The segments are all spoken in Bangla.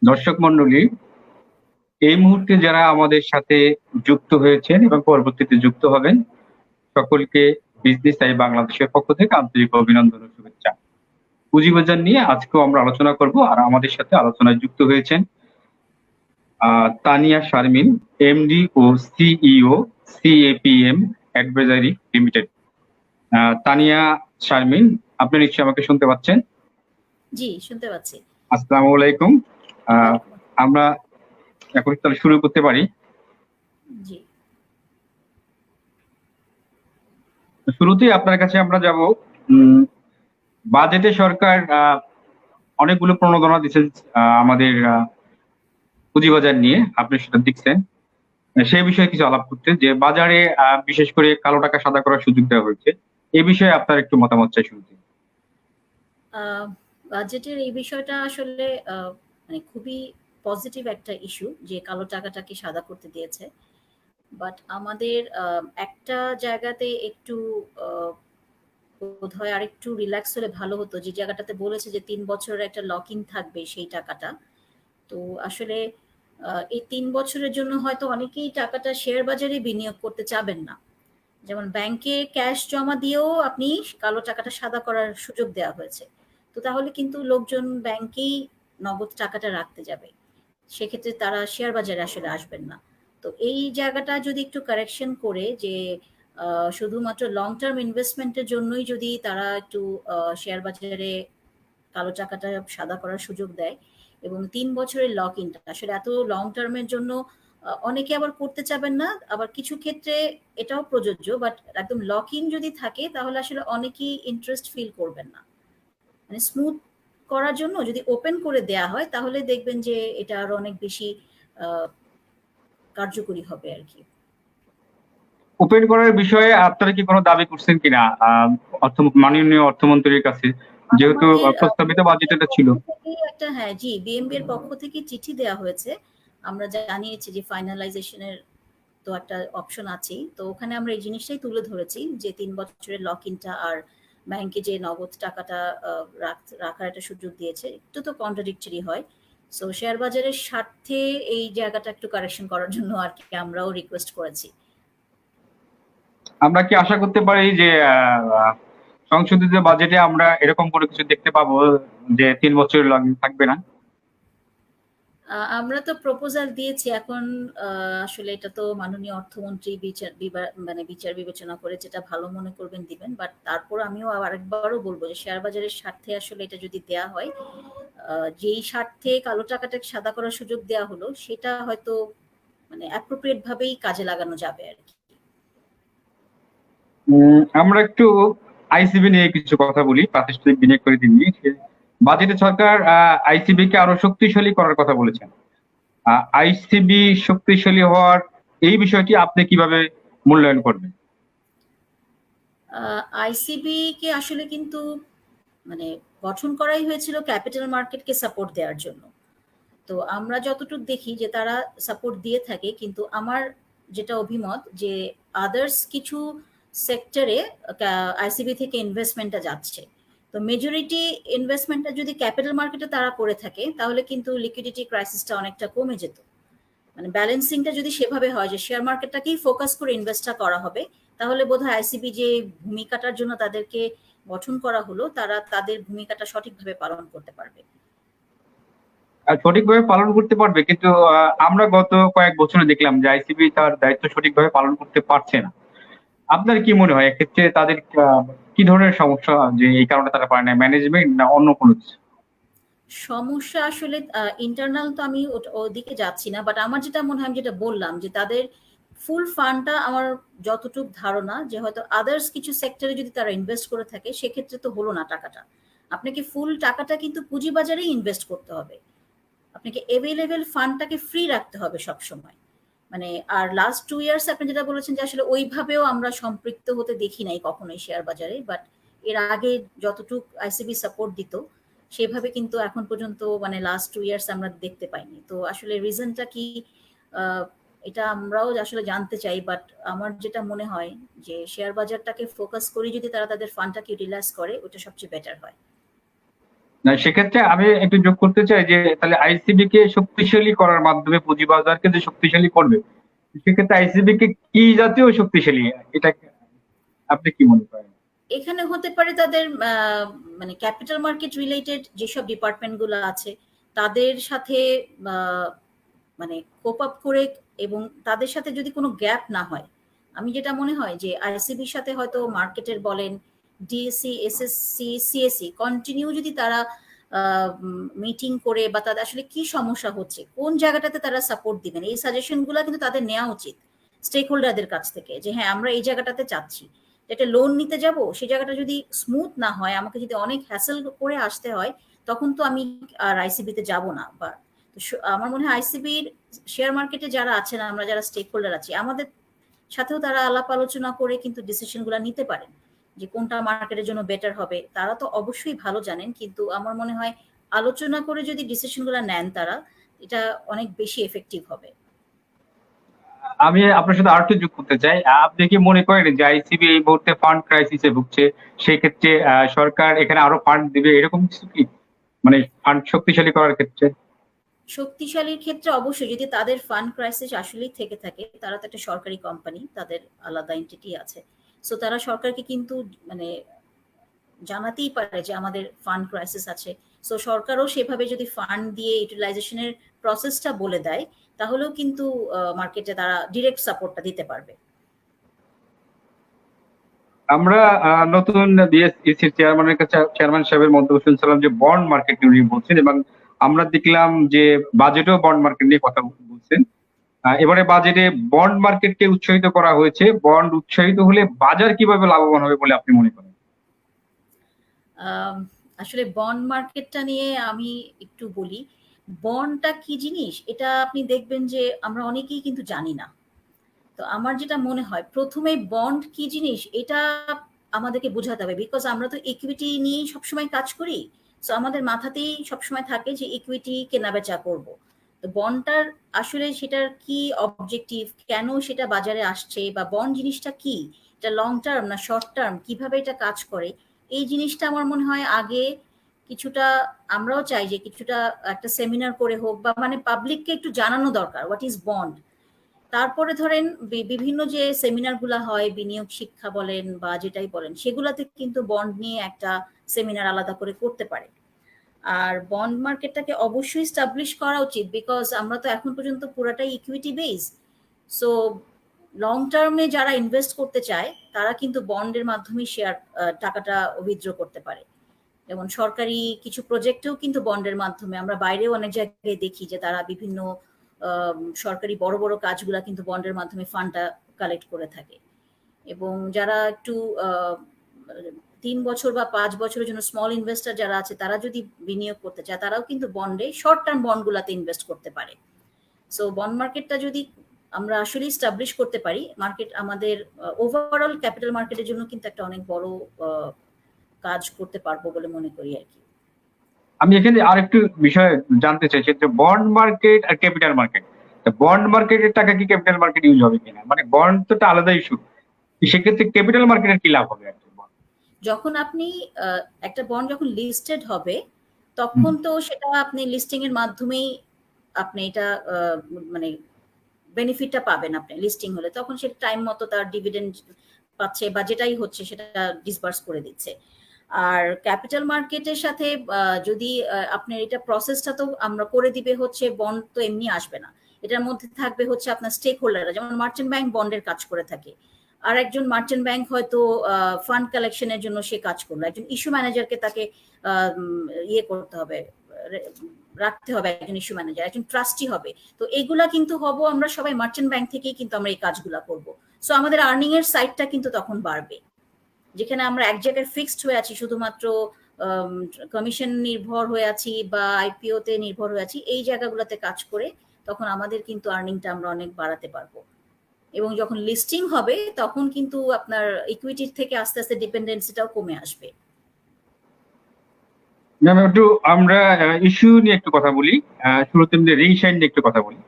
দর্শক মন্ডলী, এই মুহূর্তে যারা আমাদের সাথে যুক্ত হয়েছেন এবং পরবর্তীতে যুক্ত হবেন, সকলকে বিজনেস আই বাংলাদেশের পক্ষ থেকে আন্তরিক অভিনন্দন ও শুভেচ্ছা। পুঁজিবাজার নিয়ে আজকেও আমরা আলোচনা করব, আর আমাদের সাথে আলোচনায় যুক্ত হয়েছেন তানিয়া শারমিন, এমডি ও CEO, CAPM advisory limited. Tania Sharmin, আপনি নিশ্চয়ই আমাকে শুনতে পাচ্ছেন? জি, শুনতে পাচ্ছি। আসসালামু আলাইকুম। আমরা এখন তাহলে শুরু করতে পারি। জি, শুরুতেই আপনার কাছে আমরা যাব। বাজেটে সরকার অনেকগুলো প্রণোদনা দিচ্ছে আমাদের পুঁজিবাজার নিয়ে, আপনি সেটা দেখছেন। সেই বিষয়ে কিছু আলাপ করতে, যে বাজারে বিশেষ করে কালো টাকা সাদা করার সুযোগ দেওয়া হয়েছে, এই বিষয়ে আপনার একটু মতামত চাই শুরুতে। বাজেটের এই বিষয়টা আসলে মানে খুবই পজিটিভ একটা ইস্যু যে কালো টাকাটাকে সাদা করতে দিয়েছে। বাট আমাদের একটা জায়গাতে একটু বোধহয় আরেকটু রিল্যাক্স হলে ভালো হতো, যে জায়গাটাতে বলেছে যে ৩ বছরের একটা লক ইন থাকবে সেই টাকাটা। তো আসলে এই ৩ বছরের জন্য হয়তো অনেকেই টাকাটা শেয়ার বাজারে বিনিয়োগ করতে চাবেন না। যেমন ব্যাংকে ক্যাশ জমা দিয়েও আপনি কালো টাকাটা সাদা করার সুযোগ দেওয়া হয়েছে। তো তাহলে কিন্তু লোকজন ব্যাংকেই নগদ টাকাটা রাখতে যাবে। সেক্ষেত্রে তারা শেয়ার বাজারে আসলে আসবেন না। তো এই জায়গাটা যদি একটু কারেকশন করে, যে শুধুমাত্র লং টার্ম ইনভেস্টমেন্টের জন্যই যদি তারা একটু শেয়ার বাজারে কালো টাকাটা সাদা করার সুযোগ দেয়, এবং ৩ বছরের লক ইনটা আসলে এত লং টার্মের জন্য অনেকে আবার করতে চাবেন না, আবার কিছু ক্ষেত্রে এটাও প্রযোজ্য, বাট একদম লক ইন যদি থাকে তাহলে আসলে অনেকেই ইন্টারেস্ট ফিল করবেন না। মানে স্মুথ করার জন্য যদি ওপেন করে দেয়া হয় তাহলে দেখবেন যে এটা আরো অনেক বেশি কার্যকরী হবে আর কি। ওপেন করার বিষয়ে আপনারা কি কোনো দাবি করছেন কিনা মাননীয় অর্থমন্ত্রীর কাছে, যেহেতু আমাদের প্রস্তাবিত বাজেট এটা ছিল? একটা, হ্যাঁ জি, বিএমবি এর পক্ষ থেকে চিঠি দেওয়া হয়েছে। আমরা জানিয়েছি যে ফাইনালাইজেশনের তো একটা অপশন আছেই, তো ওখানে আমরা এই জিনিসটাই তুলে ধরেছি যে ৩ বছরের লক ইনটা আর ব্যাংকে যে নগদ টাকাটা রাখার একটা সুযোগ দিয়েছে, একটু তো কন্ট্রাডিক্টরি হয়। সো শেয়ার বাজারের স্বার্থে এই জায়গাটা একটু কারেকশন করার জন্য আর কি আমরাও রিকোয়েস্ট করেছি। আমরা কি আশা করতে পারি যে সংশোধিত বাজেটে আমরা এরকম কোনো কিছু দেখতে পাবো, যে ৩ বছরের লগ থাকবে না? আমরা তো প্রপোজাল দিয়েছি, এখন আসলে এটা তো মাননীয় অর্থমন্ত্রী মানে বিচার বিবেচনা করে যেটা ভালো মনে করবেন দিবেন। বাট তারপর আমিও আরেকবারও বলবো যে শেয়ার বাজারের স্বার্থে আসলে এটা যদি দেয়া হয়, যেই স্বার্থে কালো টাকাটাকে সাদা করার সুযোগ দেওয়া হলো সেটা হয়তো মানে অ্যাপ্রোপ্রিয়েট ভাবেই কাজে লাগানো যাবে আর কি। আমরা একটু আইসিবি নিয়ে কিছু কথা বলি, প্রাতিষ্ঠানিক বিনিয়োগ পরিধি নিয়ে। বাজেটে সরকার আইসিবি কে আরো শক্তিশালী করার কথা বলেছেন। আইসিবি শক্তিশালী হওয়ার এই বিষয়টি আপনি কিভাবে মূল্যায়ন করবেন? আইসিবি কে আসলে কিন্তু মানে গঠন করাই হয়েছিল ক্যাপিটাল মার্কেটকে সাপোর্ট দেওয়ার জন্য। তো আমরা যতটুকু দেখি যে তারা সাপোর্ট দিয়ে থাকে, কিন্তু আমার যেটা অভিমত যে আদার্স কিছু সেক্টরে আইসিবি থেকে ইনভেস্টমেন্টটা যাচ্ছে। তো মেজরিটি ইনভেস্টমেন্টটা যদি ক্যাপিটাল মার্কেটে তারা করে থাকে তাহলে কিন্তু লিকুইডিটি ক্রাইসিসটা অনেকটা কমে যেত। মানে ব্যালেন্সিংটা যদি সেভাবে হয় যে শেয়ার মার্কেটটাকেই ফোকাস করে ইনভেস্টটা করা হবে, তাহলে বোধহয় আইসিবি যে ভূমিকাটার জন্য তাদেরকে গঠন করা হলো তারা তাদের ভূমিকাটা সঠিকভাবে পালন করতে পারবে। সঠিকভাবে পালন করতে পারবে, কিন্তু আমরা গত কয়েক বছরে দেখলাম যে আইসিবি তার দায়িত্ব সঠিকভাবে পালন করতে পারছে না। আপনার কি মনে হয় এক্ষেত্রে তাদের কি ধরনের সমস্যা, যে এই কারণে তারা পারে না? ম্যানেজমেন্ট না অন্য কোনো কিছু? সমস্যা আসলে ইন্টারনাল তো আমি ওদিকে যাচ্ছি না, বাট আমার যেটা মনে হয়, আমি যেটা বললাম যে তাদের ফুল ফান্ডটা আমার যতটুকু ধারণা যে হয়তো আদার্স কিছু সেক্টরে যদি তারা ইনভেস্ট করে থাকে সেক্ষেত্রে তো হলো না টাকাটা। আপনাকে ফুল টাকাটা কিন্তু পুঁজিবাজারেই ইনভেস্ট করতে হবে, আপনাকে এভেলেবেল ফান্ডটাকে ফ্রি রাখতে হবে সব সময়। মানে আর লাস্ট 2 ইয়ার্স আপনি যেটা বলেছেন যে আসলে ওইভাবেও আমরা সম্পৃক্ত হতে দেখি নাই কখনোই শেয়ার বাজারে, বাট এর আগে যতটুক আইসিবি সাপোর্ট দিত সেভাবে কিন্তু এখন পর্যন্ত মানে লাস্ট 2 ইয়ার্স আমরা দেখতে পাইনি। তো আসলে রিজনটা কি এটা আমরাও আসলে জানতে চাই, বাট আমার যেটা মনে হয় যে শেয়ার বাজারটাকে ফোকাস করে যদি তারা তাদের ফান্ডটাকে ইউটিলাইজ করে ওটা সবচেয়ে বেটার হয়। না, সেক্ষেত্রে আমি একটু যোগ করতে চাই যে তাহলে আইসিবি কে শক্তিশালী করার মাধ্যমে পুঁজিবাজারকে যে শক্তিশালী করবে, সেক্ষেত্রে আইসিবি কে কি জাতীয় শক্তিশালী, এটা আপনি কি মনে করেন? এখানে হতে পারে তাদের মানে ক্যাপিটাল মার্কেট রিলেটেড যেসব ডিপার্টমেন্ট গুলো আছে তাদের সাথে মানে কোপ আপ করে, এবং তাদের সাথে যদি কোনো গ্যাপ না হয়, আমি যেটা মনে হয় যে আইসিবির সাথে হয়তো মার্কেটের বলেন ডিএসসি এসএসসি সিএসসি কন্টিনিউ যদি তারা মিটিং করে বা তাদের আসলে কি সমস্যা হচ্ছে, কোন জায়গাটাতে তারা সাপোর্ট দিবেন, এই সাজেশন গুলা কিন্তু তাদের নেওয়া উচিত স্টেক হোল্ডারদের কাছ থেকে, যে হ্যাঁ আমরা এই জায়গাটাতে চাচ্ছি। একটা লোন নিতে যাব, সেই জায়গাটা যদি স্মুথ না হয়, আমাকে যদি অনেক হ্যাসেল করে আসতে হয়, তখন তো আমি আর আইসিবিতে যাব না। বা আমার মনে হয় আইসিবির শেয়ার মার্কেটে যারা আছেন, আমরা যারা স্টেক হোল্ডার আছি, আমাদের সাথেও তারা আলাপ আলোচনা করে কিন্তু ডিসিশন গুলা নিতে পারেন যে কোনটা মার্কেটের জন্য বেটার হবে। তারা তো অবশ্যই ভালো জানেন, কিন্তু আমার মনে হয় আলোচনা করে যদি ডিসিশন গুলা নেন তারা, এটা অনেক বেশি এফেক্টিভ হবে। আমি আপনার সাথে আরেকটু যোগ করতে চাই, আপনি কি মনে করেন যে আইসিবি এই মুহূর্তে ফান্ড ক্রাইসিসে ভুগছে, সেই ক্ষেত্রে সরকার এখানে আরো ফান্ড দিবে, এরকম কিছু কি, মানে ফান্ড শক্তিশালী করার ক্ষেত্রে? শক্তিশালীর ক্ষেত্রে অবশ্যই, যদি তাদের ফান্ড ক্রাইসিস আসলেই থেকে থাকে, তারা তো একটা সরকারি কোম্পানি, তাদের আলাদা এন্টিটি আছে, সো তারা সরকারকে কিন্তু মানে জানাতেই পারে যে আমাদের ফান্ড ক্রাইসিস আছে। সো সরকারও সেভাবে যদি ফান্ড দিয়ে ইউটিলাইজেশনের প্রসেসটা বলে দেয়, তাহলেও কিন্তু মার্কেটে তারা ডিরেক্ট সাপোর্টটা দিতে পারবে। আমরা নতুন বিএসইসির চেয়ারম্যান সাহেবের মন্তব্য শুনছিলাম যে বন্ড মার্কেট নিয়ে বলছেন, এবং আমরা দেখলাম যে বাজেটেও বন্ড মার্কেট নিয়ে কথা বলছেন। এবারে বাজেটে বন্ড মার্কেটকে উৎসাহিত করা হয়েছে, বন্ড উৎসাহিত হলে বাজার কিভাবে লাভবান হবে বলে আপনি মনে করেন? আসলে বন্ড মার্কেটটা নিয়ে আমি একটু বলি। বন্ডটা কি জিনিস, এটা আপনি দেখবেন যে আমরা অনেকেই কিন্তু জানি না। তো আমার যেটা মনে হয়, প্রথমে বন্ড কি জিনিস এটা আমাদেরকে বোঝাতে হবে, বিকজ আমরা তো ইকুইটি নিয়েই সবসময় কাজ করি। সো আমাদের মাথাতেই সবসময় থাকে যে ইকুইটি কেনা বেচা করব। তো বন্ডটার আসলে সেটার কি অবজেক্টিভ, কেন সেটা বাজারে আসছে, বা বন্ড জিনিসটা কি, এটা লং টার্ম না শর্ট টার্ম, কিভাবে এটা কাজ করে, এই জিনিসটা আমার মনে হয় আগে কিছুটা, আমরাও চাই যে কিছুটা একটা সেমিনার করে হোক, বা মানে পাবলিককে একটু জানানো দরকার হোয়াট ইজ বন্ড। তারপরে ধরেন বিভিন্ন যে সেমিনার গুলা হয়, বিনিয়োগ শিক্ষা বলেন বা যেটাই বলেন, সেগুলাতে কিন্তু বন্ড নিয়ে একটা সেমিনার আলাদা করে করতে পারে। আর বন্ড মার্কেটটাকে অবশ্যই স্টাবলিশ করা উচিত, বিকজ আমরা তো এখন পর্যন্ত পুরাটাই ইকুইটি বেস। সো লং টার্মে যারা ইনভেস্ট করতে চায়, তারা কিন্তু বন্ডের মাধ্যমে শেয়ার টাকাটা উইথড্র করতে পারে। যেমন সরকারি কিছু প্রজেক্টেও কিন্তু বন্ডের মাধ্যমে, আমরা বাইরেও অনেক জায়গায় দেখি যে তারা বিভিন্ন সরকারি বড় বড় কাজগুলা কিন্তু বন্ডের মাধ্যমে ফান্ডটা কালেক্ট করে থাকে। এবং যারা একটু 3 বছর বা 5 বছরের জন্য স্মল ইনভেস্টর যারা আছে, তারা যদি বিনিয়োগ করতে চায়, তারাও কিন্তু বন্ডে শর্ট টার্ম বন্ডগুলাতে ইনভেস্ট করতে পারে। সো বন্ড মার্কেটটা যদি আমরা আসলে স্টাবলিশ করতে পারি, মার্কেট আমাদের ওভারঅল ক্যাপিটাল মার্কেটের জন্য কিন্তু একটা অনেক বড় কাজ করতে পারবো বলে মনে করি আর কি। আমি এখানে আরেকটু বিষয় জানতে চাইছি, যে বন্ড মার্কেট আর ক্যাপিটাল মার্কেট, বন্ড মার্কেটের টাকা কি ক্যাপিটাল মার্কেট ইউজ হবে কিনা, মানে বন্ড তো একটা আলাদা ইস্যু, সেক্ষেত্রে ক্যাপিটাল মার্কেটের কি লাভ হবে আর কি? যখন আপনি একটা বন্ড যখন লিস্টেড হবে, তখন তো সেটা আপনি লিস্টিং এর মাধ্যমেই আপনি এটা মানে বেনিফিটটা পাবেন। আপনি লিস্টিং হলে তখন সেটা টাইম মতো তার ডিভিডেন্ড পাচ্ছে, বা যেটাই হচ্ছে সেটা ডিসবার্স করে দিচ্ছে। আর ক্যাপিটাল মার্কেটের সাথে যদি আপনার এটা প্রসেসটা তো আমরা করে দিবে হচ্ছে, বন্ড তো এমনি আসবে না, এটার মধ্যে থাকবে হচ্ছে আপনার স্টেক হোল্ডাররা, যেমন মার্চেন্ট ব্যাংক বন্ডের কাজ করে থাকে। আর একজন মার্চেন্ট ব্যাংক হয়তো ফান্ড কালেকশনের জন্য সে কাজ করলো, একজন ইস্যু ম্যানেজারকে তাকে ইয়ে করতে হবে, রাখতে হবে, একজন ইস্যু ম্যানেজার, একজন ট্রাস্টি হবে। তো এগুলা কিন্তু হবো আমরা সবাই মার্চেন্ট ব্যাংক থেকেই কিন্তু আমরা এই কাজগুলা করব। সো আমাদের আর্নিং এর সাইডটা কিন্তু তখন বাড়বে। যেখানে আমরা এক জায়গায় ফিক্সড হয়ে আছি, শুধুমাত্র কমিশন নির্ভর হয়ে আছি বা আইপিও তে নির্ভর হয়ে আছি, এই জায়গাগুলোতে কাজ করে তখন আমাদের কিন্তু আর্নিংটা আমরা অনেক বাড়াতে পারবো। এবং যখন লিস্টিং হবে, তখন কিন্তু আপনার ইকুইটির থেকে আস্তে আস্তে ডিপেন্ডেন্সিটাও কমে আসবে। ম্যাম, একটু আমরা ইস্যু নিয়ে একটু কথা বলি। শুরুতে রিং শেয়ার নিয়ে একটু কথা বলি।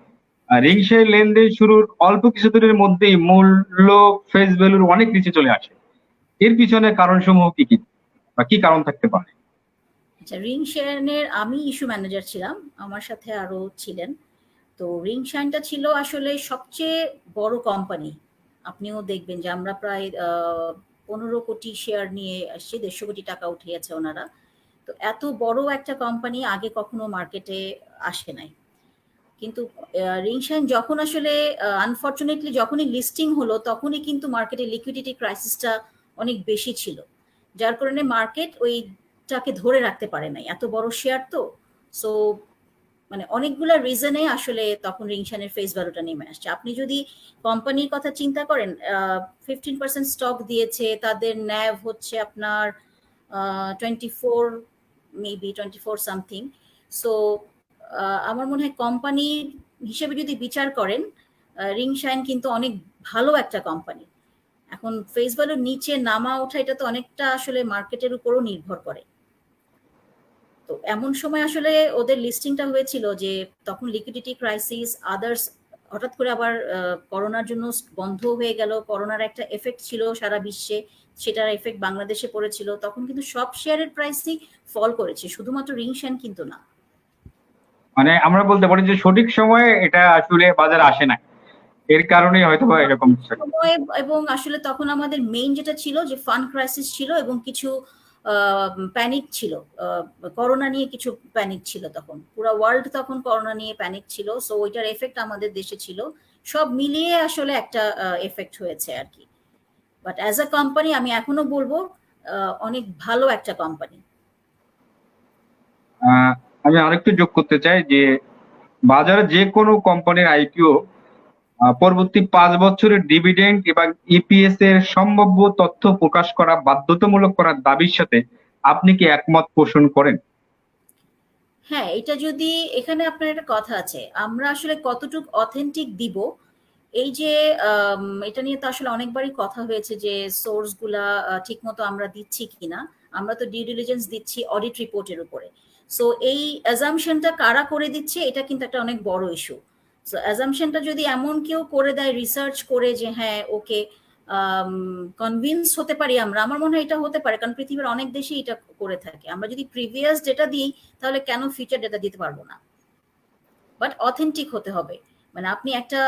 রিং শেয়ার লেনদেন শুরুর অল্প কিছু দিনের মধ্যেই মূল্য ফেস ভ্যালুর অনেক নিচে চলে আসে, এর পিছনে কারণ সমূহ কি কি, বা কি কারণ থাকতে পারে? আচ্ছা, রিংশানের আমি ইস্যু ম্যানেজার ছিলাম, আমার সাথে আরো ছিলেন। তো রিংশানটা ছিল আসলে সবচেয়ে বড় কোম্পানি। আপনিও দেখবেন যে আমরা প্রায় 15 কোটি শেয়ার নিয়ে আসছি, 150 কোটি টাকা উঠিয়েছে ওনারা। তো এত বড় একটা কোম্পানি আগে কখনো মার্কেটে আসে নাই। কিন্তু রিংশান যখন আসলে আনফরচুনেটলি যখনই লিস্টিং হলো তখনই কিন্তু মার্কেটে লিকুইডিটি ক্রাইসিসটা অনেক বেশি ছিল, যার কারণে মার্কেট ওইটাকে ধরে রাখতে পারে নাই, এত বড় শেয়ার তো। সো মানে অনেকগুলা রিজনে আসলে তখন রিংশানের ফেস ভ্যালুটা নেমে আসছে। আপনি যদি কোম্পানির কথা চিন্তা করেন, 15% স্টক দিয়েছে, তাদের ন্যাভ হচ্ছে আপনার 24, মেবি 24 সামথিং। সো আমার মনে হয় কোম্পানির হিসেবে যদি বিচার করেন, রিংশাইন কিন্তু অনেক ভালো একটা কোম্পানি। এখন ফেস ভ্যালুর নিচে নামা ওঠা এটা তো অনেকটা আসলে মার্কেটের উপরও নির্ভর করে। তো এমন সময় আসলে ওদের লিস্টিংটা হয়েছিল যে তখন লিকুইডিটি ক্রাইসিস, আদার্স, হঠাৎ করে আবার করোনার জন্য বন্ধ হয়ে গেল, করোনার একটা এফেক্ট ছিল সারা বিশ্বে, সেটার এফেক্ট বাংলাদেশে পড়েছিল, তখন কিন্তু সব শেয়ারের প্রাইসই ফল করেছে, শুধুমাত্র রিংশান কিন্তু না। মানে আমরা বলতে পারি যে সঠিক সময়ে এটা আসলে বাজারে আসে না, এর কারণেই হয়তো বা এরকম কিছু একটা। সময়, এবং আসলে তখন আমাদের মেইন যেটা ছিল যে ফান্ড ক্রাইসিস ছিল এবং কিছু প্যানিক ছিল, করোনা নিয়ে কিছু প্যানিক ছিল, তখন পুরো ওয়ার্ল্ড তখন করোনা নিয়ে প্যানিক ছিল। সো ওইটার এফেক্ট আমাদের দেশে ছিল, সব মিলিয়ে আসলে একটা এফেক্ট হয়েছে আর কি। বাট অ্যাজ আ কোম্পানি আমি এখনো বলবো অনেক ভালো একটা কোম্পানি। আহ, আমি আরেকটু যোগ করতে চাই যে বাজারে যে কোনো কোম্পানির আইপিও পরবর্তী 5 বছরের ডিভিডেন্ড এবং ইপিএস এর সম্ভাব্য তথ্য প্রকাশ করা বাধ্যতামূলক করার দাবির সাথে আপনি কি একমত পোষণ করেন? হ্যাঁ, এটা যদি, এখানে আপনার একটা কথা আছে, আমরা আসলে কতটুক অথেন্টিক দিব, এই যে এটা নিয়ে তো আসলে অনেকবারই কথা হয়েছে যে সোর্স গুলা ঠিক মতো আমরা দিচ্ছি কিনা। আমরা তো ডিউ ডিলিজেন্স দিচ্ছি অডিট রিপোর্টের উপরে। সো এই অ্যাজাম্পশনটা কারা করে দিচ্ছে এটা কিন্তু একটা অনেক বড় ইস্যু। সো অ্যাজাম্পশনটা যদি এমন কেউ করে দেয় রিসার্চ করে যে হ্যাঁ ওকে, কনভিন্স হতে পারি আমরা, আমার মনে হয় এটা হতে পারে, কারণ পৃথিবীর অনেক দেশই এটা করে থাকে। আমরা যদি প্রিভিয়াস ডেটা দিই তাহলে কেন ফিউচার ডেটা দিতে পারবো না? বাট অথেন্টিক হতে হবে। মানে আপনি একটা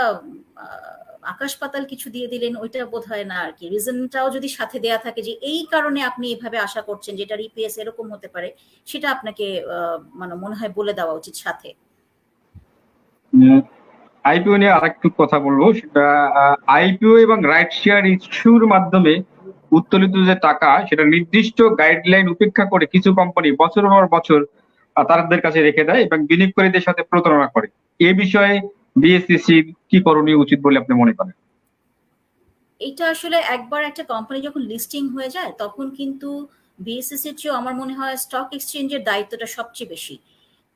আকাশ পাতাল কিছু দিয়ে দিলেন, ওইটা বোধ হয় না আর কি। রিজনটাও যদি সাথে দেয়া থাকে যে এই কারণে আপনি এভাবে আশা করছেন যেটা ইপিএস এরকম হতে পারে, সেটা আপনাকে মানে মনে হয় বলে দেওয়া উচিত সাথে। আইপিও নিয়ে আরেকটু কথা বলবো, সেটা আইপিও এবং রাইট শেয়ার ইস্যুর মাধ্যমে উত্তোলিত যে টাকা, সেটা নির্দিষ্ট গাইডলাইন উপেক্ষা করে কিছু কোম্পানি বছর পর বছর তাদের কাছে রেখে দেয় এবং বিনিয়োগকারীদের সাথে প্রতারণা করে। এ বিষয়ে বিএসইসি কি করণীয় উচিত বলে আপনি মনে করেন? এটা আসলে একবার একটা কোম্পানি যখন লিস্টিং হয়ে যায় তখন কিন্তু বিএসএসির চেয়েও আমার মনে হয় স্টক এক্সচেঞ্জের দায়িত্বটা সবচেয়ে বেশি।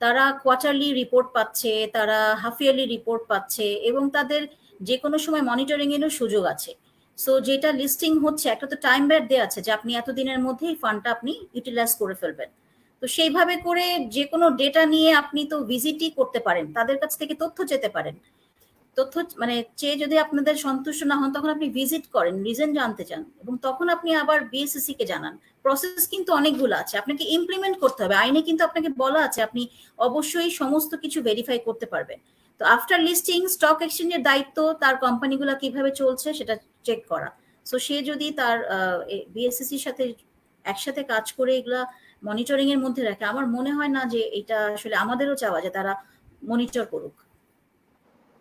তারা কোয়ার্টারলি রিপোর্ট পাচ্ছে, তারা হাফ ইয়ারলি রিপোর্ট পাচ্ছে, এবং তাদের যে কোনো সময় মনিটরিং এরও সুযোগ আছে। সো যেটা লিস্টিং হচ্ছে একটা তো টাইম ব্যাট দেওয়া আছে যে আপনি এতদিনের মধ্যেই ফান্ডটা আপনি ইউটিলাইজ করে ফেলবেন। তো সেইভাবে করে যে কোনো ডেটা নিয়ে আপনি তো ভিজিটই করতে পারেন, তাদের কাছ থেকে তথ্য যেতে পারেন। তথ্য মানে চেয়ে যদি আপনাদের সন্তুষ্ট না হন তখন আপনি ভিজিট করেন, রিজন জানতে চান, এবং তখন আপনি আবার বিএসসিসি কে জানান। প্রসেস কিন্তু অনেকগুলো আছে, আপনাকে ইমপ্লিমেন্ট করতে হবে। আইনে কিন্তু আপনাকে বলা আছে আপনি অবশ্যই সমস্ত কিছু ভেরিফাই করতে পারবেন। তো আফটার লিস্টিং স্টক এক্সচেঞ্জের দায়িত্ব তার কোম্পানিগুলো কিভাবে চলছে সেটা চেক করা। সো সে যদি তার বিএসসিসির সাথে একসাথে কাজ করে এগুলা মনিটরিং এর মধ্যে রাখে, আমার মনে হয় না যে এটা আসলে আমাদেরও চাওয়া যে তারা মনিটর করুক।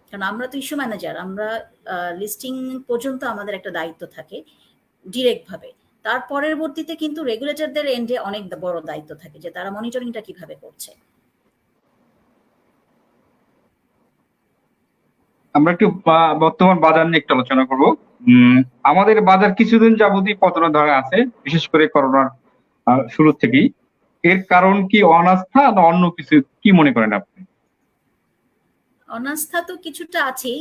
কারণ আমরা তো ইস্যু ম্যানেজার, আমরা লিস্টিং পর্যন্ত আমাদের একটা দায়িত্ব থাকে ডিরেক্ট ভাবে। তার পরবর্তীতে কিন্তু রেগুলেটরদের এন্ডে অনেক বড় দায়িত্ব থাকে যে তারা মনিটরিংটা কিভাবে করছে। আমরা একটু বর্তমান বাজার নিয়ে একটু আলোচনা করবো। আমাদের বাজার কিছুদিন যাবতই পতনের ধারে আছে, বিশেষ করে করোনার শুরু থেকেই। এর কারণ কি অনাস্থা না অন্য কিছু, কি মনে করেন আপনি? অনাস্থা তো কিছুটা আছেই,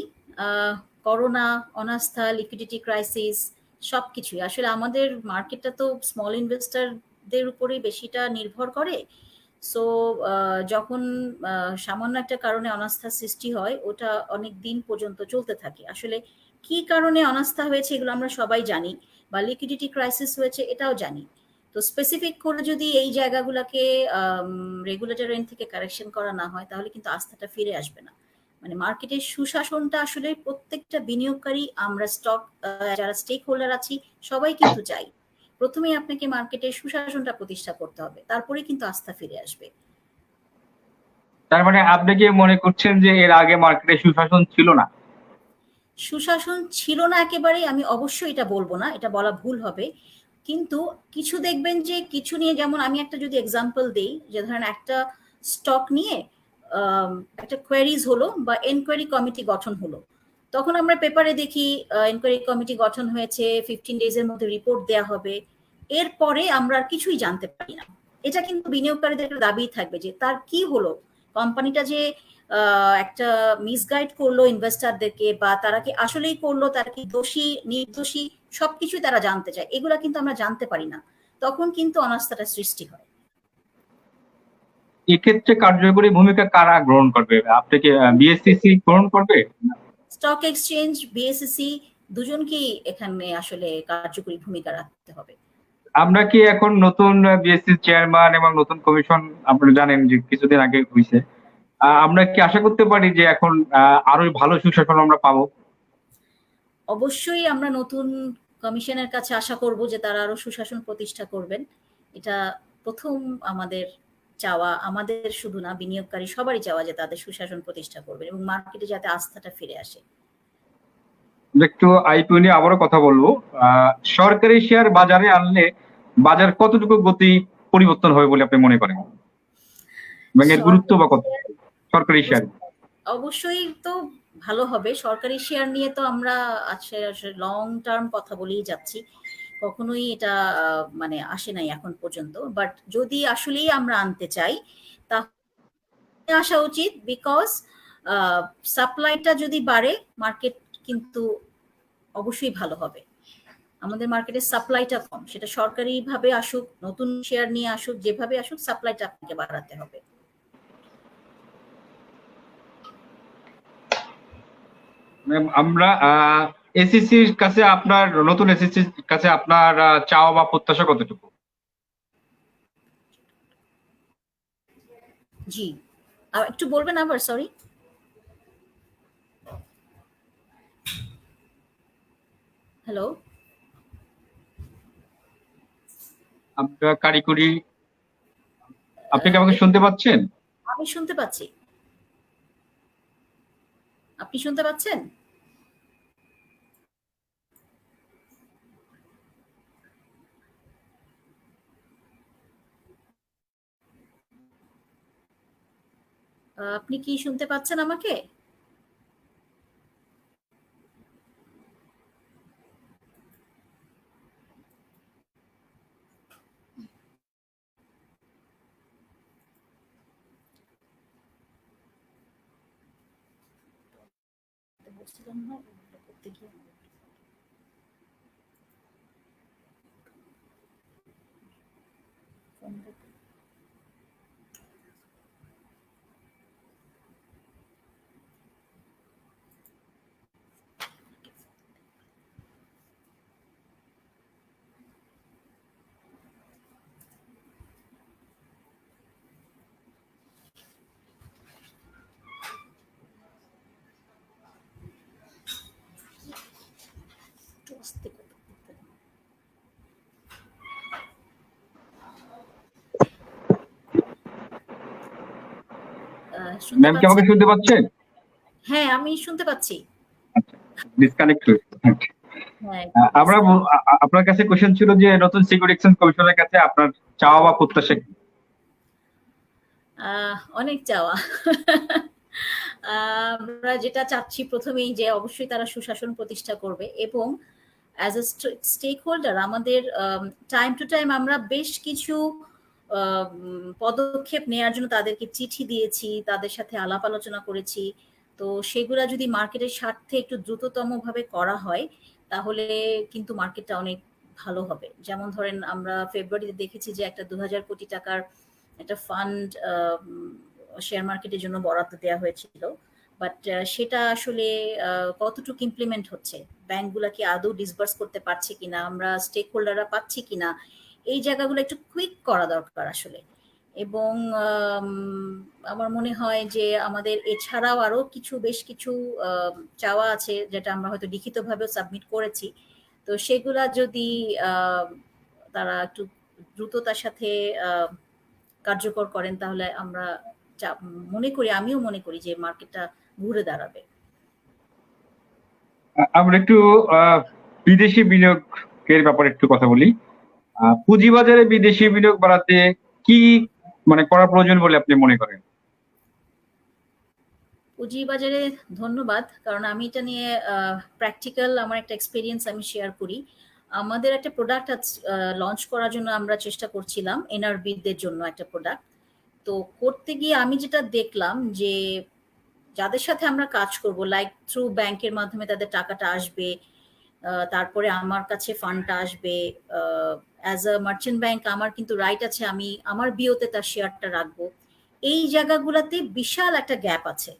করোনা, অনাস্থা, লিকুইডিটি ক্রাইসিস, সবকিছুই আসলে আমাদের মার্কেটটা তো স্মল ইনভেস্টরদের উপরেই বেশিটা নির্ভর করে। সো যখন সামান্য একটা কারণে অনাস্থা সৃষ্টি হয় ওটা অনেক দিন পর্যন্ত চলতে থাকে। আসলে কি কারণে অনাস্থা হয়েছে এগুলো আমরা সবাই জানি, বা লিকুইডিটি ক্রাইসিস হয়েছে এটাও জানি। তো স্পেসিফিক করে যদি এই জায়গাগুলোকে রেগুলেটর এন্ড থেকে কারেকশন করা না হয় তাহলে কিন্তু আস্থাটা ফিরে আসবে না। মানে মার্কেটের সুশাসনটা আসলে প্রত্যেকটা বিনিয়োগকারী, আমরা স্টক যারা স্টেক হোল্ডার আছি সবাই কিন্তু চাই। প্রথমেই আপনাকে মার্কেটের সুশাসনটা প্রতিষ্ঠা করতে হবে, তারপরে কিন্তু আস্থা ফিরে আসবে। তার মানে আপনি কি মনে করছেন যে এর আগে মার্কেটে সুশাসন ছিল না? সুশাসন ছিল না একেবারেই আমি অবশ্যই এটা বলবো না, এটা বলা ভুল হবে। কিন্তু কিছু দেখবেন যে কিছু নিয়ে, যেমন আমি একটা যদি এক্সাম্পল দেই, যে ধরেন একটা স্টক নিয়ে একটা কোয়েরিজ হলো বা এনকোয়ারি কমিটি গঠন হলো, তখন আমরা পেপারে দেখি এনকোয়ারি কমিটি গঠন হয়েছে, 15 ডেজের মধ্যে রিপোর্ট দেয়া হবে। এরপরে আমরা আর কিছুই জানতে পারি না। এটা কিন্তু বিনিয়োগকারীদের একটা দাবি থাকবে যে তার কি হলো, কোম্পানিটা যে একটা মিসগাইড করলো ইনভেস্টারদেরকে, বা তারা কি আসলেই করলো, তারা কি দোষী নির্দোষী, সবকিছুই তারা জানতে চায়। এগুলা কিন্তু আমরা জানতে পারি না, তখন কিন্তু অনাস্থাটা সৃষ্টি হয়। এক্ষেত্রে কার্যকরী ভূমিকা কারা গ্রহণ করবে? আপনি কি বিএসসিসি গ্রহণ করবে? স্টক এক্সচেঞ্জ, বিএসসিসি দুজনকেই এখানে আসলে কার্যকরী ভূমিকা রাখতে হবে। আমরা কি এখন নতুন বিএসসি চেয়ারম্যান এবং নতুন কমিশন, আপনারা জানেন যে কিছুদিন আগে হয়েছে, আমরা কি আশা করতে পারি যে এখন আরো ভালো সুশাসন আমরা পাবো? অবশ্যই আমরা নতুন কমিশনের কাছে আশা করব যে তারা আরো সুশাসন প্রতিষ্ঠা করবেন। এটা প্রথম আমাদের চাওয়া, আমাদের শুধু না, বিনিয়োগকারী সবারই চাওয়া যে তাদের সুশাসন প্রতিষ্ঠা করবেন এবং মার্কেটে যাতে আস্থাটা ফিরে আসে। একটু আইপিও নিয়ে আবারও কথা বলবো। সরকারি শেয়ার বাজারে আনলে বাজার কতটুকু গতি পরিবর্তন হবে বলে আপনি মনে করেন, এবং এর গুরুত্ব বা কত সরকারি শেয়ার? অবশ্যই তো ভালো হবে। সরকারি শেয়ার নিয়ে তো আমরা আজকে লং টার্ম কথা বলেই যাচ্ছি, কখনোই এটা মানে আসে নাই এখন পর্যন্ত। বাট যদি আসলেই আমরা আনতে চাই তাহলে আসা উচিত, বিকজ সাপ্লাইটা যদি বাড়ে মার্কেট কিন্তু অবশ্যই ভালো হবে। আমাদের মার্কেটের সাপ্লাইটা কম, সেটা সরকারি ভাবে আসুক, নতুন শেয়ার নিয়ে আসুক, যেভাবে আসুক সাপ্লাইটা আপনাকে বাড়াতে হবে। আমরা এসিসির কাছে আপনার, নতুন এসিসির কাছে আপনার চাওয়া বা প্রত্যাশা কতটুকু? জি, আর একটু বলবেন আবার, সরি। হ্যালো, আপনার কারিগরি, আপনি কি আমাকে শুনতে পাচ্ছেন? আমি শুনতে পাচ্ছি। আপনি শুনতে পাচ্ছেন? আপনি কি শুনতে পাচ্ছেন আমাকে? বলছিলাম না, করতে গিয়ে একটু আস্তে কথা বলতে হবে। শুনতে ম্যাম কি আমাকে পাচ্ছেন? শুনতে পাচ্ছেন? হ্যাঁ, আমি শুনতে পাচ্ছি। আচ্ছা, ডিসকানেক্ট হয়েছে। হ্যাঁ, আমরা আপনার কাছে কোশ্চেন ছিল যে নতুন সিকিউরিটি এক্সচেঞ্জ কমিশনের কাছে আপনার চাওয়া বা প্রত্যাশা কি? অনেক চাওয়া। আমরা যেটা চাচ্ছি প্রথমেই, যে অবশ্যই তারা সুশাসন প্রতিষ্ঠা করবে এবং অ্যাজ এ স্টেক হোল্ডার আমাদের টাইম টু টাইম আমরা বেশ কিছু পদক্ষেপ নেওয়ার জন্য তাদেরকে চিঠি দিয়েছি, তাদের সাথে আলাপ আলোচনা করেছি। তো সেগুলা যদি মার্কেটের স্বার্থে একটু দ্রুততম ভাবে করা হয় তাহলে কিন্তু মার্কেটটা অনেক ভালো হবে। যেমন ধরেন আমরা ফেব্রুয়ারিতে দেখেছি যে একটা 2000 কোটি টাকার একটা ফান্ড শেয়ার মার্কেটের জন্য বরাদ্দ দেওয়া হয়েছিল। বাট সেটা আসলে কতটুকু ইমপ্লিমেন্ট হচ্ছে, ব্যাংকগুলা কি আদৌ ডিসবার্স করতে পারছে কিনা, আমরা স্টেক হোল্ডাররা পাচ্ছি কিনা, এই জায়গাগুলো একটু কুইক করা দরকার আসলে। এবং আমার মনে হয় যে আমাদের এছাড়াও আরো বেশ কিছু চাওয়া আছে, যেটা আমরা হয়তো লিখিতভাবেও সাবমিট করেছি। তো সেগুলা যদি তারা একটু দ্রুততার সাথে কার্যকর করেন, তাহলে আমরা আমিও মনে করি যে মার্কেটটা ঘুরে দাঁড়াবে। আমরা একটু বিদেশি বিনিয়োগের ব্যাপারে একটু কথা বলি। পুঁজিবাজারে বিদেশি বিনিয়োগ বাড়াতে কি মানে করা প্রয়োজন বলে আপনি মনে করেন? পুঁজিবাজারে ধন্যবাদ, কারণ আমি এটা নিয়ে প্র্যাকটিক্যাল আমার একটা এক্সপেরিয়েন্স আমি শেয়ার করি। আমাদের একটা প্রোডাক্ট লঞ্চ করার জন্য আমরা চেষ্টা করছিলাম, এনআরবিদের জন্য একটা প্রোডাক্ট। তো করতে গিয়ে আমি যেটা দেখলাম যে যাদের সাথে আমরা কাজ করব, লাইক থ্রু ব্যাংকের মাধ্যমে তাদের টাকাটা আসবে, তারপরে আমার কাছে ফান্ডটা আসবে, অ্যাজ আ মার্চেন্ট ব্যাংক আমার কিন্তু রাইট আছে আমি আমার বিওতে তার শেয়ারটা রাখবো। এই জায়গাগুলোতে বিশাল একটা গ্যাপ আছে,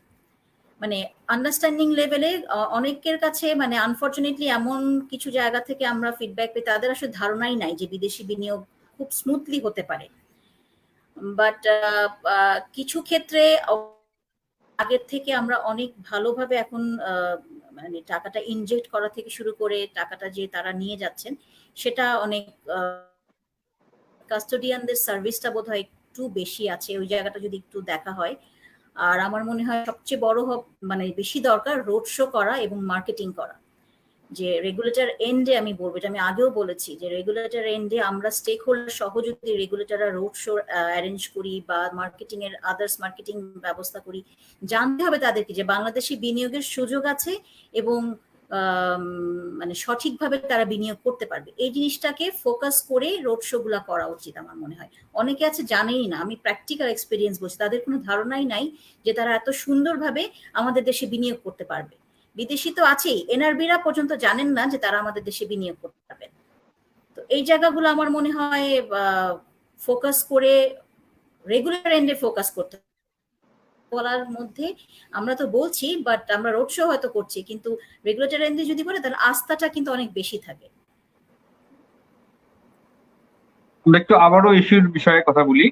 মানে আন্ডারস্ট্যান্ডিং লেভেলে অনেকের কাছে, মানে আনফরচুনেটলি এমন কিছু জায়গা থেকে আমরা ফিডব্যাক পেয়ে তাদের আসলে ধারণাই নাই যে বিদেশি বিনিয়োগ খুব স্মুথলি হতে পারে। বাট কিছু ক্ষেত্রে আগের থেকে আমরা অনেক ভালোভাবে এখন মানে টাকাটা ইনজেক্ট করা থেকে শুরু করে টাকাটা যে তারা নিয়ে যাচ্ছেন, সেটা অনেক কাস্টোডিয়ানদের সার্ভিসটা বোধহয় একটু বেশি আছে, ওই জায়গাটা যদি একটু দেখা হয়। আর আমার মনে হয় সবচেয়ে বড় মানে বেশি দরকার রোড শো করা এবং মার্কেটিং করা। যে রেগুলেটর এন্ডে আমি বলবো, এটা আমি আগেও বলেছি, যে রেগুলেটর এন্ডে আমরা স্টেক হোল্ডার সহ যদি রেগুলেটররা রোড শো অ্যারেঞ্জ করি বা মার্কেটিং এর আদার্স মার্কেটিং ব্যবস্থা করি, জানতে হবে তাদেরকে যে বাংলাদেশি বিনিয়োগের সুযোগ আছে এবং মানে সঠিকভাবে তারা বিনিয়োগ করতে পারবে। এই জিনিসটাকে ফোকাস করে রোড শো গুলা করা উচিত আমার মনে হয়। অনেকে আছে জানেই না, আমি প্র্যাকটিক্যাল এক্সপিরিয়েন্স বলছি, তাদের কোনো ধারণাই নাই যে তারা এত সুন্দরভাবে আমাদের দেশে বিনিয়োগ করতে পারবে। বিদেশি তো আছেই, এনআরবিরা পর্যন্ত জানেন না যে তারা আমাদের দেশে বিনিয়োগ করতে পারবেন। তো এই জায়গাগুলো আমার মনে হয় ফোকাস করে রেগুলার এন্ডে ফোকাস করতে বলার মধ্যে আমরা তো বলছি, বাট আমরা রোড শো হয়তো করছি, কিন্তু রেগুলেটর এন্ডে যদি বলে তাহলে আস্থাটা কিন্তু অনেক বেশি থাকে। আমরা একটু আবারও ইস্যুর বিষয়ে কথা বলি।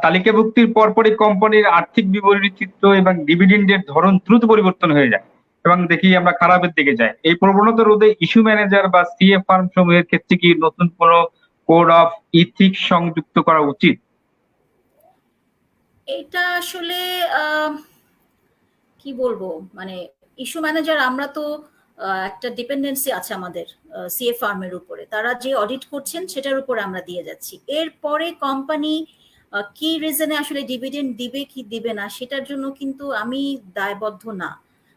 তালিকাভুক্তির পরপরই কোম্পানির আর্থিক বিবরণী চিত্র এবং ডিভিডেন্ডের ধরন দ্রুত পরিবর্তন হয়ে যায় এবং দেখি আমরা খারাপের দিকে যাই। এই প্রবণতা রোধে ইস্যু ম্যানেজার বা সিএ ফার্ম সমূহের ক্ষেত্রে কি নতুন কোনো কোড অফ ইথিক্স সংযুক্ত করা উচিত? এটা আসলে কি বলবো, মানে ইস্যু ম্যানেজার আমরা তো একটা ডিপেন্ডেন্সি আছে আমাদের সিএ ফার্মের উপরে, তারা যে অডিট করছেন সেটার উপরে আমরা দিয়ে যাচ্ছি। এরপরে কোম্পানি কি রিজনে আসলে ডিভিডেন্ড দিবে কি দিবে না সেটার জন্য কিন্তু আমি দায়বদ্ধ না।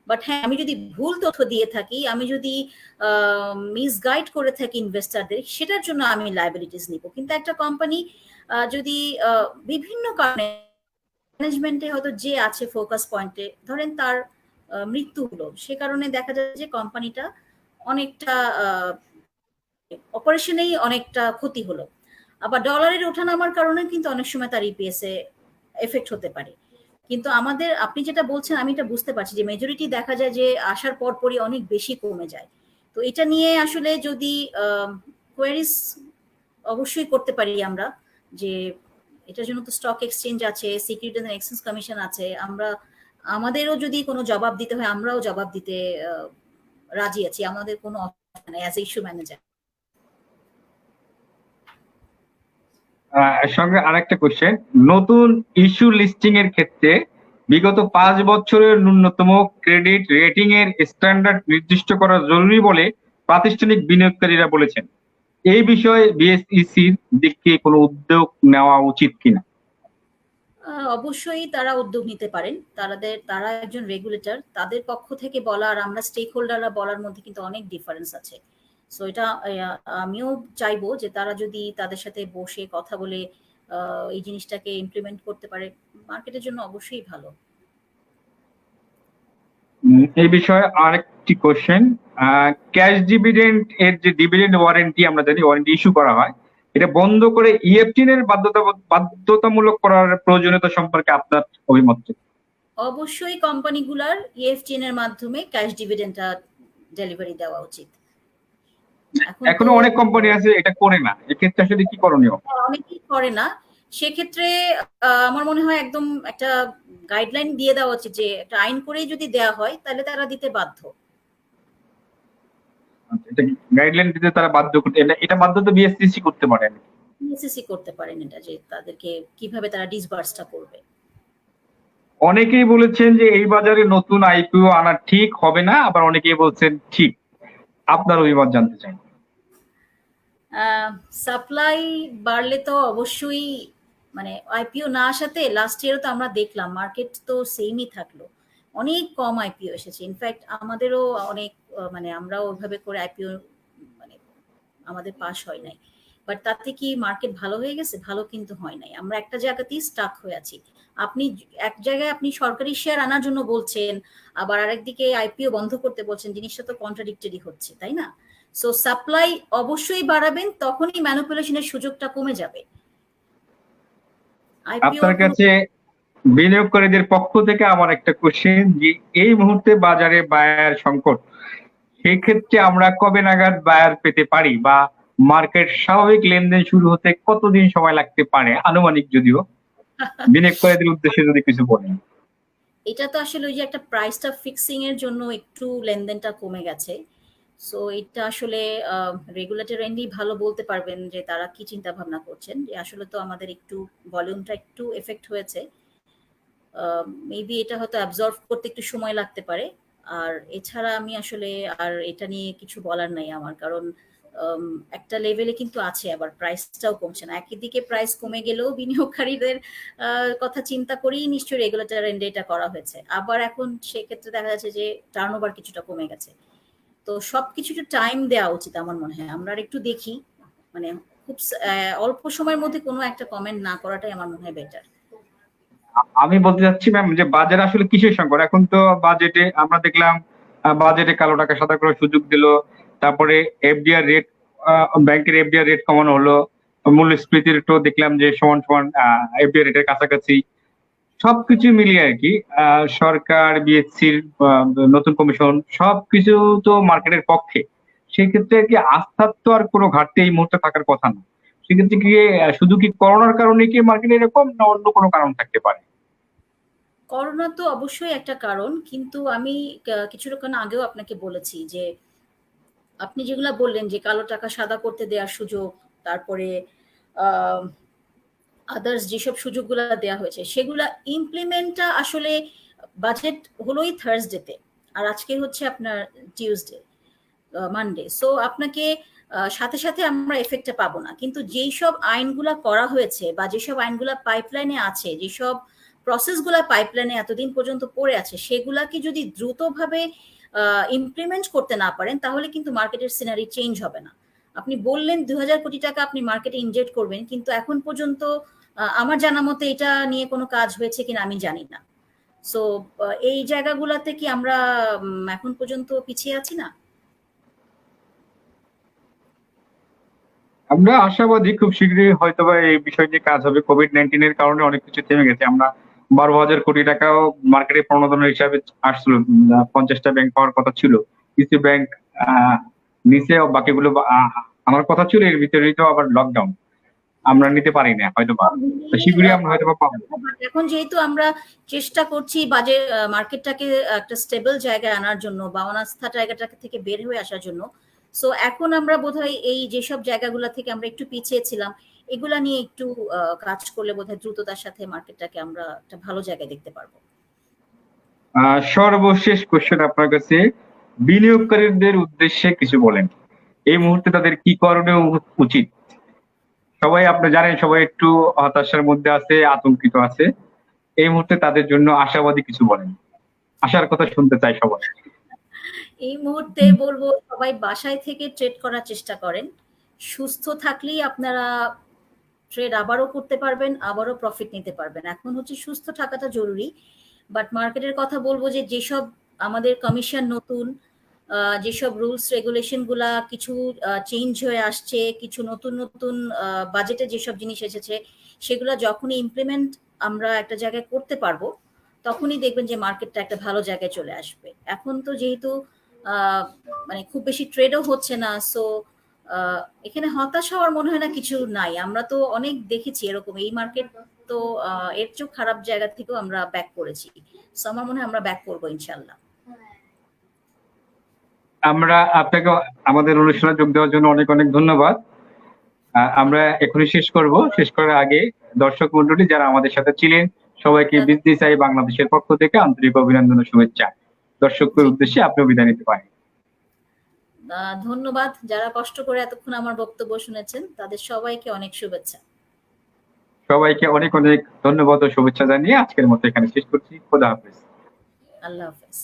বাট হ্যাঁ, আমি যদি ভুল তথ্য দিয়ে থাকি, আমি যদি মিসগাইড করে থাকি ইনভেস্টারদের, সেটার জন্য আমি লায়াবিলিটিস নিব। কিন্তু একটা কোম্পানি যদি বিভিন্ন কারণে ম্যানেজমেন্টে হয়তো যে আছে ফোকাস পয়েন্টে, ধরেন তার মৃত্যু হলো, সে কারণে দেখা যায় যে কোম্পানিটা অনেকটা অপারেশনেই অনেকটা ক্ষতি হলো। আবার ডলারের ওঠানামার কারণে কিন্তু অনেক সময় তার ইপিএস এ এফেক্ট হতে পারে। কিন্তু আমাদের, আপনি যেটা বলছেন আমি এটা বুঝতে পারছি যে মেজরিটি দেখা যায় যে আসার পরপরই অনেক বেশি কমে যায়। তো এটা নিয়ে আসলে যদি কোয়েরিজ অবশ্যই করতে পারি আমরা, যে এটার জন্য তো স্টক এক্সচেঞ্জ আছে, সিকিউরিটিজ এন্ড এক্সচেঞ্জ কমিশন আছে, আমরা আমাদেরও যদি কোনো জবাব দিতে হয় আমরাও জবাব দিতে রাজি আছি, আমাদের কোনো অপশন নাই অ্যাজ ইস্যু ম্যানেজার। সঙ্গে আরেকটা কোশ্চেন, নতুন ইস্যু লিস্টিং এর ক্ষেত্রে বিগত 5 বছরের ন্যূনতম ক্রেডিট রেটিং এর স্ট্যান্ডার্ড নির্দিষ্ট করা জরুরি বলে প্রাতিষ্ঠানিক বিনিয়োগকারীরা বলেছেন। এই বিষয়ে বিএসইসির দিক থেকে কোনো উদ্যোগ নেওয়া উচিত কিনা? অবশ্যই তারা উদ্যোগ নিতে পারেন, তারা একজন রেগুলেটর, তাদের পক্ষ থেকে বলা আর আমরা স্টেক হোল্ডাররা বলার মধ্যে কিন্তু অনেক ডিফারেন্স আছে। সো এটা আমিও চাইবো যে তারা যদি তাদের সাথে বসে কথা বলে এই জিনিসটাকে ইমপ্লিমেন্ট করতে পারে, মার্কেটের জন্য অবশ্যই ভালো। এই বিষয়ে আরেকটি কোশ্চেন, ক্যাশ ডিভিডেন্ড এর যে ডিভিডেন্ড ওয়ারেন্টি আমরা জানি ওয়ারেন্টি ইস্যু করা হয়, এটা বন্ধ করে ইএফটিএন এর বাধ্যতামূলক করার প্রয়োজনীয়তা সম্পর্কে আপনার অভিমত কি? অবশ্যই কোম্পানিগুলার ইএফটিএন এর মাধ্যমে ক্যাশ ডিভিডেন্ডটা ডেলিভারি দেওয়া উচিত। এখন তো এখনো অনেক কোম্পানি আছে এটা করে না, এক্ষেত্রে আসলে কি করণীয়? অনেকেই করে না। সেক্ষেত্রে আমার মনে হয় একদম একটা গাইডলাইন দিয়ে দেওয়া উচিত, যে একটা আইন করেই যদি দেওয়া হয় তাহলে তারা দিতে বাধ্য। আচ্ছা, এটা গাইডলাইন দিতে তারা বাধ্য করতে, এটা বাধ্য তো বিএসসিসি করতে পারে। বিএসসিসি করতে পারেন এটা, যে তাদেরকে কিভাবে তারা ডিসবার্সটা করবে। অনেকেই বলেছেন যে এই বাজারে নতুন আইপিও আনা ঠিক হবে না, আবার অনেকেই বলছেন ঠিক। আপনার অভিমত জানতে চাই। সাপ্লাই বাড়লে তো অবশ্যই, মানে আইপিও না আসাতে লাস্ট ইয়ারও তো আমরা দেখলাম মার্কেট তো সেমই থাকলো, অনেক কম আইপিও এসেছে। ইনফ্যাক্ট আমাদেরও অনেক মানে আমরাও ওইভাবে করে আইপিও মানে আমাদের পাস হয় নাই। বাট তাতে কি মার্কেট ভালো হয়ে গেছে? ভালো কিন্তু হয় নাই, আমরা একটা জায়গাতেই স্টাক হয়ে আছি। আপনি এক জায়গায় আপনি সরকারি শেয়ার আনার জন্য বলছেন, আবার আরেকদিকে আইপিও বন্ধ করতে বলছেন, জিনিসটা তো কন্ট্রাডিক্টরি হচ্ছে, তাই না? সো সাপ্লাই অবশ্যই বাড়াবেন, তখনই ম্যানিপুলেশনের সুযোগটা কমে যাবে। আইপিওর আপনার কোনো কাছে বিনিয়োগকারীদের পক্ষ থেকে আমার একটা কোশ্চেন, যে এই মুহূর্তে বাজারে বায়ার সংকট, সেই ক্ষেত্রে আমরা কবে নাগাদ বায়ার পেতে পারি, বা মার্কেট স্বাভাবিক লেনদেন শুরু হতে কতদিন সময় লাগতে পারে আনুমানিক, যদিও বিনিয়োগকারীদের উদ্দেশ্যে যদি কিছু বলেন। এটা তো আসলে ওই যে একটা প্রাইসটা ফিক্সিং এর জন্য একটু লেনদেনটা কমে গেছে। সো এটা আসলে রেগুলেটর ভালো বলতে পারবেন যে তারা কি চিন্তা ভাবনা করছেন, যে আসলে তো আমাদের একটু ভলিউমটা একটু এফেক্ট হয়েছে। মেবি এটা হয়তো অ্যাবজর্ভ করতে একটু সময় লাগতে পারে। আর এছাড়া আমি আসলে আর এটা নিয়ে কিছু বলার নাই আমার, কারণ একটা লেভেলে কিন্তু আছে, আবার প্রাইসটাও কমছে না। একই দিকে প্রাইস কমে গেলেও বিনিয়োগকারীদের কথা চিন্তা করেই নিশ্চয়ই রেগুলেটর এন্ডে এটা করা হয়েছে। আবার এখন সেক্ষেত্রে দেখা যাচ্ছে যে টার্নওভার কিছুটা কমে গেছে। তো সবকিছু একটু টাইম দেওয়া উচিত আমার মনে হয়। আমরা আর একটু দেখি, মানে খুব অল্প সময়ের মধ্যে কোনো একটা কমেন্ট না করাটাই আমার মনে হয় বেটার। আমি বলতে চাচ্ছি ম্যাম, যে বাজারে আসলে কিসের সংকট এখন? তো বাজেটে আমরা দেখলাম, বাজেটে কালো টাকা সাদা করার সুযোগ দিল, তারপরে এফডিআর রেট, ব্যাংকের এফডিআর রেট কমানো হলো, মূল্যস্ফীতির তো দেখলাম যে সমান সমান এফডিআর রেটের কাছাকাছি। সবকিছু মিলিয়ে আর কি সরকার, বিএসসির নতুন কমিশন, সবকিছু তো মার্কেটের পক্ষে। সেক্ষেত্রে কি আস্থার তো আর কোনো ঘাটতি এই মুহূর্তে থাকার কথা না। সেক্ষেত্রে কি শুধু কি করোনার কারণে কি মার্কেট এরকম, না অন্য কোনো কারণ থাকতে পারে? করোনা তো অবশ্যই একটা কারণ, কিন্তু আমি কিছুক্ষণ আগেও আপনাকে বলেছি যে আপনি যেগুলা বললেন যে কালো টাকা সাদা করতে দেওয়ার সুযোগ, তারপরে আদার্স যেসব সুযোগগুলা দেওয়া হয়েছে সেগুলা ইমপ্লিমেন্টটা আসলে বাজেট হলোই থার্সডেতে, আর আজকে হচ্ছে আপনার টিউসডে, মানডে। সো আপনাকে সাথে সাথে আমরা এফেক্টটা পাবো না, কিন্তু যেই সব আইনগুলা করা হয়েছে বা যেসব আইনগুলা পাইপলাইনে আছে, যেসব প্রসেসগুলা পাইপলাইনে এতদিন পর্যন্ত পড়ে আছে, সেগুলাকে যদি দ্রুতভাবে ইমপ্লিমেন্ট করতে না পারেন তাহলে কিন্তু মার্কেটের সিনারি চেঞ্জ হবে না। আপনি বললেন ২,০০০ কোটি টাকা আপনি মার্কেটে ইনজেক্ট করবেন, কিন্তু এখন পর্যন্ত আমার জানা মতে এটা নিয়ে কোনো কাজ হয়েছে কিনা আমি জানি না। সো এই জায়গাগুলাতে কি আমরা এখন পর্যন্ত পিছিয়ে আছি না? আমরা আশাবাদী খুব শীঘ্রই হয়তোবা এই বিষয় নিয়ে কাজ হবে। কোভিড-19 এর কারণে অনেক কিছু থেমে গেছে। আমরা ১২,০০০ কোটি টাকাও মার্কেটে প্রণোদনা হিসাবে আসছিল। ৫০টা ব্যাংক পাওয়ার কথা ছিল। কিছু ব্যাংক নিচে, বাকিগুলো আমার কথা ছিল। এর ভিতরেই তো আবার লকডাউন, আমরা নিতে পারি না হয়তোবা। তো শীঘ্রই আমরা হয়তোবা পাবো। এখন যেহেতু আমরা চেষ্টা করছি বাজে মার্কেটটাকে একটা স্টেবল জায়গায় আনার জন্য বা অনাস্থা জায়গাটা থেকে বের হয়ে আসার জন্য, সো এখন আমরা বোধহয় এই যেসব জায়গাগুলো থেকে আমরা একটু পিছিয়ে ছিলাম এগুলা নিয়ে একটু কাজ করলে বোধহয় দ্রুততার সাথে মার্কেটটাকে আমরা একটা ভালো জায়গায় দেখতে পারবো। সর্বশেষ কোশ্চেন আপনার কাছে, বিনিয়োগকারীদের উদ্দেশ্যে কিছু বলেন। এই মুহূর্তে তাদের কি করণীয় উচিত? সবাই, আপনি জানেন, সবাই একটু হতাশার মধ্যে আছে, আতঙ্কিত আছে। এই মুহূর্তে তাদের জন্য আশাবাদী কিছু বলেন। আশার কথা শুনতে চাই সবাই। এই মুহূর্তে বলবো সবাই বাসায় থেকে ট্রেড করার চেষ্টা করেন। সুস্থ থাকলেই আপনারা ট্রেড আবারও করতে পারবেন, আবারও প্রফিট নিতে পারবেন। এখন হচ্ছে সুস্থ থাকাটা জরুরি। বাট মার্কেটের কথা বলবো যে যেসব আমাদের কমিশন নতুন, যেসব রুলস রেগুলেশন গুলা কিছু চেঞ্জ হয়ে আসছে, কিছু নতুন নতুন বাজেটে যেসব জিনিস এসেছে, সেগুলা যখনই ইমপ্লিমেন্ট আমরা একটা জায়গায় করতে পারবো তখনই দেখবেন যে মার্কেটটা একটা ভালো জায়গায় চলে আসবে। এখন তো যেহেতু মানে খুব বেশি ট্রেডও হচ্ছে না, সো এখানে হতাশ হওয়ার মনে হয় না কিছু নাই। আমরা তো অনেক দেখেছি এরকম এই মার্কেট তো এর চেয়েও খারাপ জায়গা থেকেও আমরা ব্যাক করেছি। সো আমার মনে হয় আমরা ব্যাক করবো ইনশাল্লাহ। আমরা আপনাকে আমাদের অনুষ্ঠানে যোগ দেওয়ার জন্য অনেক অনেক ধন্যবাদ। আমরা এখনই শেষ করব। শেষ করার আগে দর্শক মন্ডলী যারা আমাদের সাথে ছিলেন সবাইকে বিজনেস আই বাংলাদেশের পক্ষ থেকে আন্তরিক অভিনন্দন ও শুভেচ্ছা। দর্শকদের উদ্দেশ্যে আপনি বিদায় নিতে পারেন। ধন্যবাদ যারা কষ্ট করে এতক্ষণ আমার বক্তব্য শুনেছেন তাদের সবাইকে অনেক শুভেচ্ছা। সবাইকে অনেক অনেক ধন্যবাদ ও শুভেচ্ছা জানিয়ে আজকের মতো এখানে শেষ করছি। খোদা হাফেজ। আল্লাহ হাফেজ।